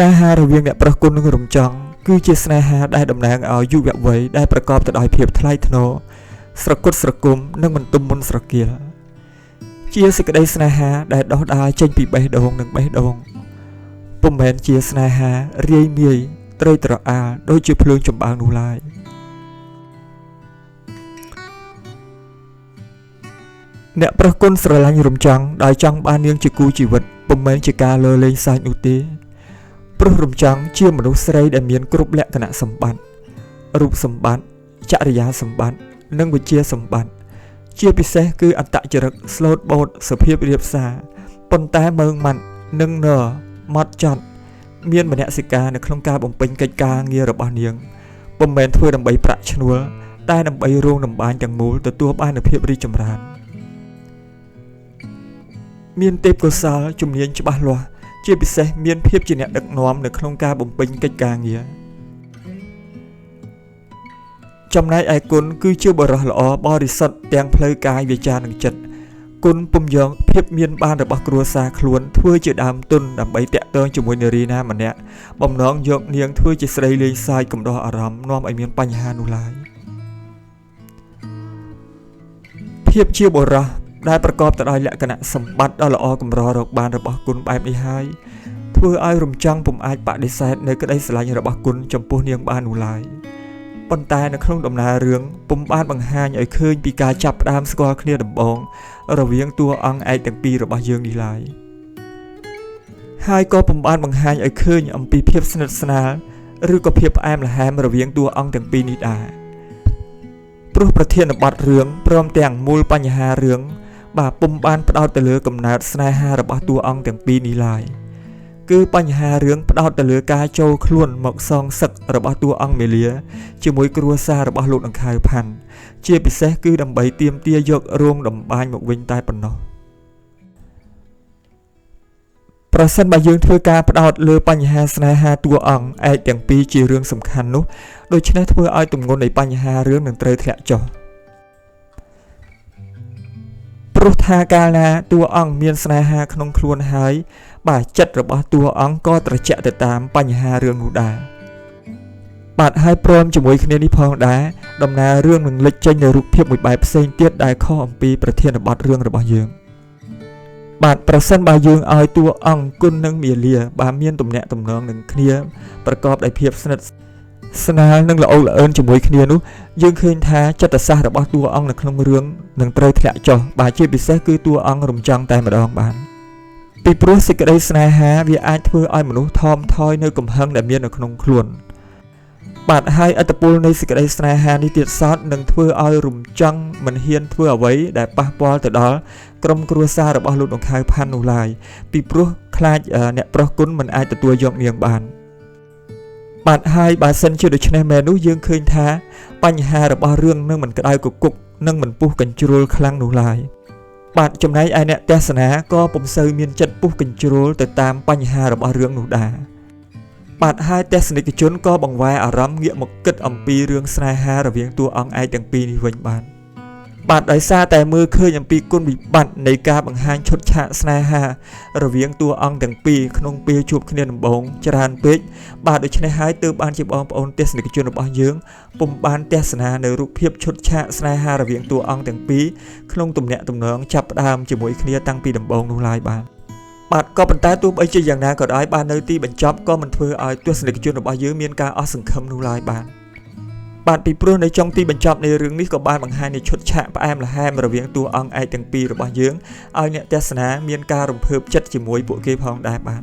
នេហារវាងអ្នកប្រុសគុណនិងរំចង់គឺជាស្នេហាដែលតំណាងឲ្យយុវវ័យដែលប្រកបទៅដោយភាពថ្លៃថ្នូរស្រគត់ស្រគំនិងមិនទុំមុនស្រគៀលជាសេចក្តីស្នេហាដែលដោះដាលចេញពីបេះដូងនិងបេះដូងពុំមែនជាស្នេហារាយមាយត្រីត្រអាលដូចជាភ្លើងចម្បាំងនោះឡើយអ្នកប្រុសគុណស្រឡាញ់រំចង់ដោយចង់បាននាងជាគូជីវិតពុំមែនជាការលើលេងសើចនោះទេព្រោះរំចង់ជាមនុស្សស្រីដែលមានគ្រប់លក្ខណៈសម្បត្តិរូបសម្បត្តិចរិយាសម្បត្តិនិងវិជ្ជាសម្បត្តិជាពិសេសគឺអត្តចរិតស្លូតបូតសភាពរាបសារប៉ុន្តែមើងម៉ាត់និងនរម៉ត់ចត់មានមនសិការនៅក្នុងការបំពេញកិច្ចការងាររបស់នាងពុំមែនធ្វើដើម្បីប្រាក់ឈ្នួលតែដើម្បីរងដំបានទាំងមូលទទួលបាននូវភាពរីកចម្រើនមានទេពកោសល្យជំនាញច្បាស់លាស់ជាពិសេសមានភាពជាអ្នកដឹកនាំនៅក្នុងការបំពេញកិច្ចការងារចំណែកឯគុណគឺជាបុរសល្អបរិសុទ្ធទាំងផ្លូវកាយវាចានិងចិត្តគុណពុំយកភាពមានបានរបស់គ្រួសារខ្លួនធ្វើជាដើមទុនដើម្បីតាក់ទងជាមួយនារីណាម្នាក់បំណងយកនាងធ្វើជាស្រីលេងសើចកំដរអារម្មណ៍នាំឲ្យមានបញ្ហានោះឡើយភាពជាបុរសដែលប្រកបទៅដោយលក្ខណៈសម្បត្តិដ៏ល្អកម្ររកបានរបស់គុណបែបនេះហើយធ្វើឲ្យរំចង់ពុំអាចបដិសេធនៅក្តីស្រឡាញ់របស់គុណចំពោះនាងបាននោះឡើយប៉ុន្តែនៅក្នុងដំណើររឿងពុំបានបង្ហាញឲ្យឃើញពីការចាប់ផ្ដើមស្គាល់គ្នាដំបូងរវាងតួអង្គឯកទាំងពីររបស់យើងនេះឡើយហើយក៏ពុំបានបង្ហាញឲ្យឃើញអំពីភាពស្និទ្ធស្នាលឬក៏ភាពផ្អែមល្ហែមរវាងតួអង្គទាំងពីរនេះដែរព្រោះប្រធានបទរឿងព្រមទាំងមូលបញ្ហារឿងបាទពុំបានផ្ដោតទៅលើកំណើតស្នេហារបស់តួអង្គទាំងពីរនេះឡើយគឺបញ្ហារឿងផ្ដោតទៅលើការចូលខ្លួនមកសងសឹករបស់តួអង្គមេលាជាមួយគ្រួសាររបស់លោកដង្ខៅផាន់ជាពិសេសគឺដើម្បីទាមទារយករោងដំបាញមកវិញតែប៉ុណ្ណោះប្រសិនបើយើងធ្វើការផ្ដោតលើបញ្ហាស្នេហាតួអង្គឯកទាំងពីរជារឿងសំខាន់នោះដូច្នេះធ្វើឲ្យទម្ងន់នៃបញ្ហារឿងនឹងត្រូវធ្លាក់ចុះព្រោះថាកាលណាតួអង្គមានស្នេហាក្នុងខ្លួនហើយបាទចិត្តរបស់តួអង្គក៏ត្រជាក់ទៅតាមបញ្ហារឿងនោះដែរបាទហើយព្រមជាមួយគ្នានេះផងដែរដំណើររឿងនឹងលេចចេញនៅរូបភាពមួយបែបផ្សេងទៀតដែលខុសអំពីប្រធានបទរឿងរបស់យើងបាទប្រសិនបើយើងឲ្យតួអង្គគុណនិងមាលាបាទមានទំនាក់ទំនងនឹងគ្នាប្រកបដោយភាពស្និទ្ធស្នាលនិងល្អល្អឿនជាមួយគ្នានោះយើងឃើញថាចិត្តសាស្ត្ររបស់តួអង្គនៅក្នុងរឿងនឹងត្រូវធ្លាក់ចុះបាទជាពិសេសគឺតួអង្គរំចង់តែម្ដងបានពីព្រោះសេចក្តីស្នេហាវាអាចធ្វើឲ្យមនុស្សថមថយនៅកំហឹងដែលមាននៅក្នុងខ្លួនបាទហើយឥទ្ធិពលនៃសេចក្តីស្នេហានេះទៀតសោតនឹងធ្វើឲ្យរំចង់មិនហ៊ានធ្វើអ្វីដែលប៉ះពាល់ទៅដល់ក្រុមគ្រួសាររបស់លោកដង្ខៅផាន់នោះឡើយពីព្រោះខ្លាចអ្នកប្រុសគុណមិនអាចទទួលយកនាងបានបាទហើយបើសិនជាដូច្នេះមែននោះយើងឃើញថាបញ្ហារបស់រឿងនឹងមិនក្តៅគគុកនិងមិនពុះកញ្ជ្រោលខ្លាំងនោះឡើយបាទចំណែកឯអ្នកទស្សនាក៏ពុំសូវមានចិត្តពុះកញ្ជ្រោលទៅតាមបញ្ហារបស់រឿងនោះដែរបាទហើយទស្សនិកជនក៏បង្វែរអារម្មណ៍ងាកមកគិតអំពីរឿងស្នេហារវាងតួអង្គឯកទាំងពីរនេះវិញបាទដោយសារតែមើលឃើញអំពីគុណវិបត្តិនៃការបង្ហាញឈុតឆាកស្នេហារវាងតួអង្គទាំងពីរក្នុងពេលជួបគ្នាដំបូងច្រើនពេកបាទដូច្នេះហើយទើបបានជាបងប្អូនទស្សនិកជនរបស់យើងពុំបានទស្សនានៅរូបភាពឈុតឆាកស្នេហារវាងតួអង្គទាំងពីរក្នុងទំនាក់ទំនងចាប់ផ្ដើមជាមួយគ្នាតាំងពីដំបូងនោះឡើយបាទក៏ប៉ុន្តែទោះបីជាយ៉ាងណាក៏ដោយបាននៅទីបញ្ចប់ក៏មិនធ្វើឲ្យទស្សនិកជនរបស់យើងមានការអស់សង្ឃឹមនោះឡើយបាទពីព្រោះនៅចុងទីបញ្ចប់នៃរឿងនេះក៏បានបង្ហាញនូវឈុតឆាកផ្អែមល្ហែមរវាងតួអង្គឯកទាំងពីររបស់យើងឲ្យអ្នកទស្សនាមានការរំភើបចិត្តជាមួយពួកគេផងដែរបា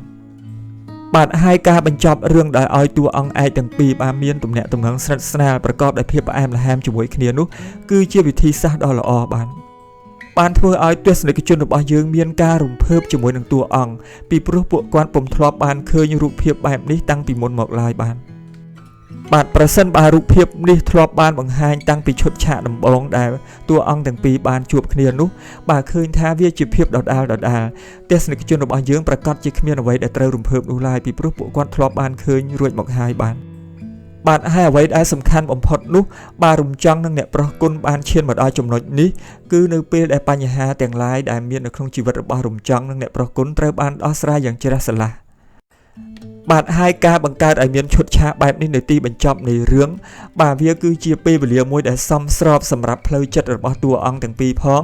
ទហើយការបញ្ចប់រឿងដោយឲ្យតួអង្គឯកទាំងពីរបានមានទំនាក់ទំនងស្និទ្ធស្នាលប្រកបដោយភាពផ្អែមល្ហែមជាមួយគ្នានោះគឺជាវិធីសាស្ត្រដ៏ល្អបានធ្វើឲ្យទស្សនិកជនរបស់យើងមានការរំភើបជាមួយនឹងតួអង្គពីព្រោះពួកគាត់ពុំធ្លាប់បានឃើញរូបភាពបែបនេះតាំងពីមុនមកឡើយបាទប្រសិនបើរូបភាពនេះធ្លាប់បានបង្ហាញតាំងពីឈុតឆាកដំបូងដែលតួអង្គទាំងពីរបានជួបគ្នានោះបាទឃើញថាវាជាភាពដដែលទស្សនិកជនរបស់យើងប្រកាសជាគ្មានអ្វីដែលត្រូវរំភើបនោះឡើយពីព្រោះពួកគាត់ធ្លាប់បានឃើញរួចមកហើយបាទហើយអ្វីដែលសំខាន់បំផុតនោះបាទរំចង់នឹងអ្នកប្រុសគុណបានឈានមកដល់ចំណុចនេះគឺនៅពេលដែលបញ្ហាទាំងឡាយដែលមាននៅក្នុងជីវិតរបស់រំចង់នឹងអ្នកប្រុសគុណត្រូវបានដោះស្រាយយ៉ាងជ្រះស្រឡះ បាទហើយការបង្កើតឲ្យមានឈុតឆាកបែបនេះនៅទីបញ្ចប់នៃរឿងបាទវាគឺជាពេលវេលាមួយដែលសមស្របសម្រាប់ផ្លូវចិត្តរបស់តួអង្គទាំងពីរផង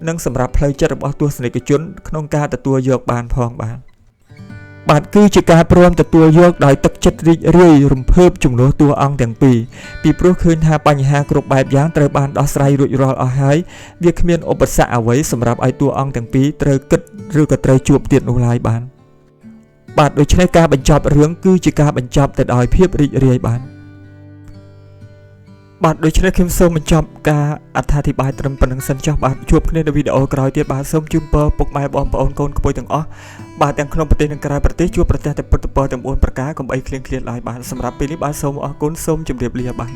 និងសម្រាប់ផ្លូវចិត្តរបស់ទស្សនិកជនក្នុងការទទួលយកបានផងបាទគឺជាការព្រមទទួលយកដោយទឹកចិត្តរីករាយរំភើបជំនួសតួអង្គទាំងពីរពីព្រោះឃើញថាបញ្ហាគ្រប់បែបយ៉ាងត្រូវបានដោះស្រាយរួចរាល់អស់ហើយវាគ្មានឧបសគ្គអ្វីសម្រាប់ឲ្យតួអង្គទាំងពីរត្រូវគិតឬក៏ត្រូវជួបទៀតនោះឡើយបាទដូច្នេះការបញ្ចប់រឿងគឺជាការបញ្ចប់ទៅដោយភាពរីករាយបាទដូច្នេះខ្ញុំសូមបញ្ចប់ការអត្ថាធិប្បាយត្រឹមប៉ុណ្្នឹងសិនចុះបាទជួបគ្នានៅវីដេអូក្រោយទៀតបាទសូមជូនពរពុកម៉ែបងប្អូនកូនក្មួយទាំងអស់បាទទាំងក្នុងប្រទេសនិងក្រៅប្រទេសជួបប្រទះតែពុទ្ធពរទាំង4ប្រការកុំអីឃ្លៀងឃ្លាតឡើយបាទសម្រាប់ពេលនេះបាទសូមអរគុណសូមជម្រាបលាបាទ